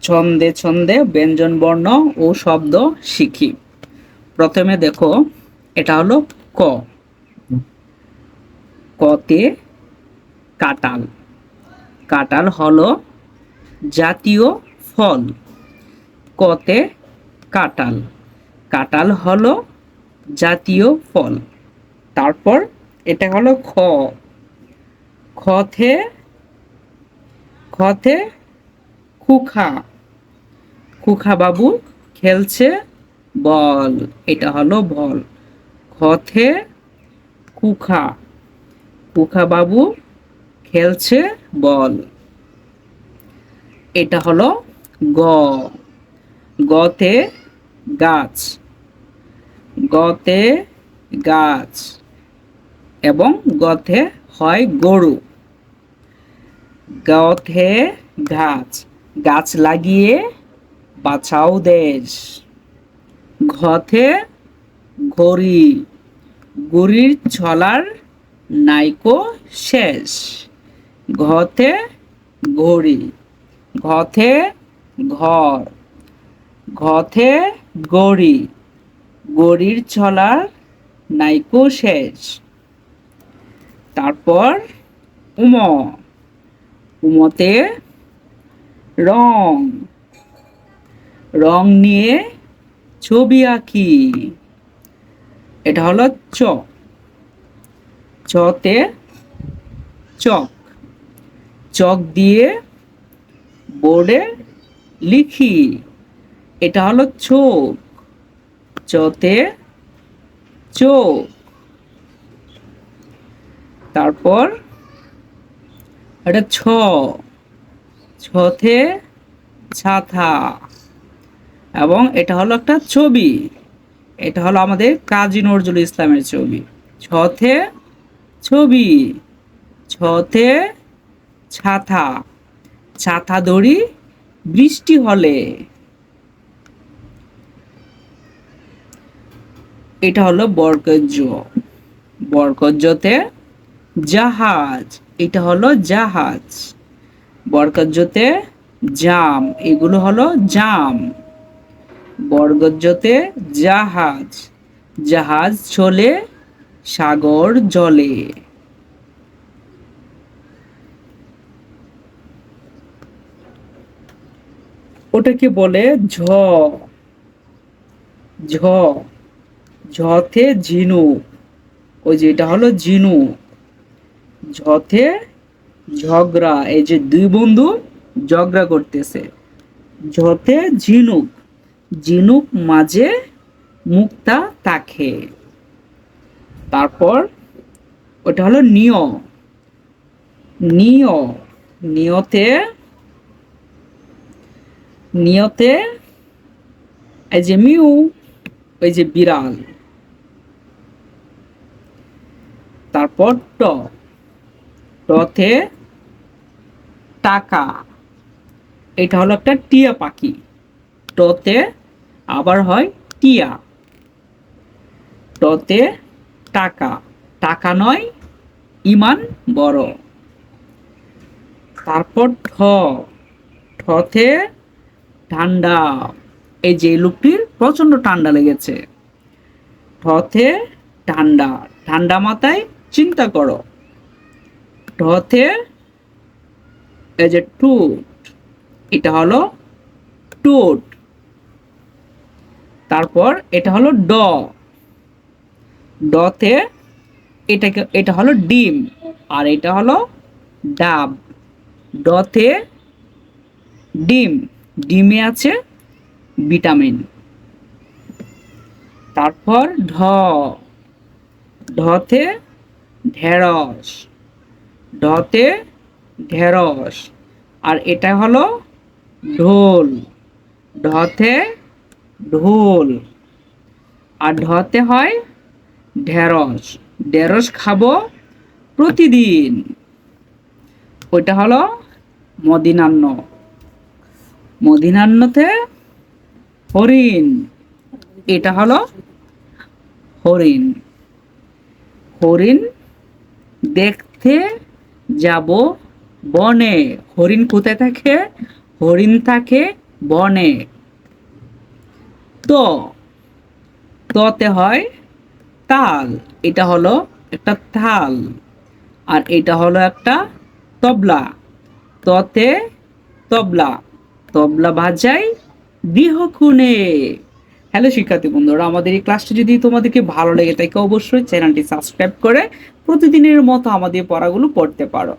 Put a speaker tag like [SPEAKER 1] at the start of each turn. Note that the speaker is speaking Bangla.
[SPEAKER 1] ছন্দে ছন্দে ব্যঞ্জন বর্ণ ও শব্দ শিখি। প্রথমে দেখো, এটা হলো ক। কতে কাঁঠাল। কাঁঠাল হলো জাতীয় ফল। কতে কাঁঠাল। কাঁঠাল হলো জাতীয় ফল। তারপর এটা হলো খ। খতে খতে খুখা। খুখা বাবু খেলছে বল। এটা হলো বল। খতে খুখা। খুখা বাবু খেলছে বল। এটা হলো গ। গতে গাছ। গতে গাছ এবং গতে হয় গরু। গতে গাছ। গাছ লাগিয়ে বাঁচাও দেশ। ঘতে ঘড়ি। ঘড়ির চলার নাইকো শেষ। ঘতে ঘড়ি। ঘতে ঘর। ঘতে গড়ি। গড়ির চলার নাইকো শেষ। তারপর উম। উমতে রং। রং নিয়ে ছবি আঁকি। এটা হলো চ। চতে চক। চক দিয়ে বোর্ডে লিখি। এটা হলো চোখ। চতে চোখ। তারপর এটা ছ। ছতে ছাতা। এবং এটা হলো একটা ছবি। এটা হলো আমাদের কাজী নজরুল ইসলামের ছবি। ছতে ছবি। ছতে ছাতা। ছাতা ধরি বৃষ্টি হলে। এটা হলো বরকত। বরকততে জাহাজ। এটা হলো জাহাজ। বরকততে জাম। এগুলো হলো জাম। বরগজ্জতে জাহাজ। জাহাজ চলে সাগর জলে। ওটাকে বলে ঝ। ঝ। ঝতে ঝিনুক। ওই যে এটা হলো ঝিনুক। ঝতে ঝগড়া। এই যে দুই বন্ধু ঝগড়া করতেছে। ঝতে ঝিনুক। ঝিনুক মাঝে মুক্তা তাকে। তারপর ওটা হলো নিয়। নিয়। নিয়তে নিয়তে এই যে মিউ। ওই যে বিড়াল। তারপর ট। টতে টাকা। এটা হলো একটা টিয়া পাখি। টতে আবার হয় টিয়া। টতে টাকা। টাকা নয়, ইমান বড়। তারপর ঠ। ঠতে ঠান্ডা। এই যে লোকটির প্রচন্ড ঠান্ডা লেগেছে। ঠতে ঠান্ডা। ঠান্ডা মাথায় চিন্তা করো। ঠতে এই যে টুট। এটা হলো টুট। তারপর এটা হলো ড। ডতে এটা হলো ডিম। আর এটা হলো ডাব। ডতে ডিম। ডিমে আছে ভিটামিন। তারপর ঢ। ঢতে ঢেঁড়স। ঢতে ঢেঁড়স। আর এটা হলো ঢোল। ঢতে ঢোল। আর ঢতে হয় ঢেঁড়স। ঢেঁড়স খাবো প্রতিদিন। ওইটা হলো মদিনান্ন। মদিনান্নতে হরিণ। এটা হলো হরিণ। হরিণ দেখতে যাব বনে। হরিণ কোথায় থাকে? হরিণ থাকে বনে। তো ততে হয় তাল, এটা হলো একটা তাল। আর এটা হলো একটা তবলা, ততে তবলা, তবলা বাজাই বিহকুনে। হ্যালো শিক্ষার্থী বন্ধুরা, আমাদের এই ক্লাসটি যদি তোমাদেরকে ভালো লেগে থাকে অবশ্যই চ্যানেলটি সাবস্ক্রাইব করে প্রতিদিনের মতো আমাদের পড়াগুলো পড়তে পারো।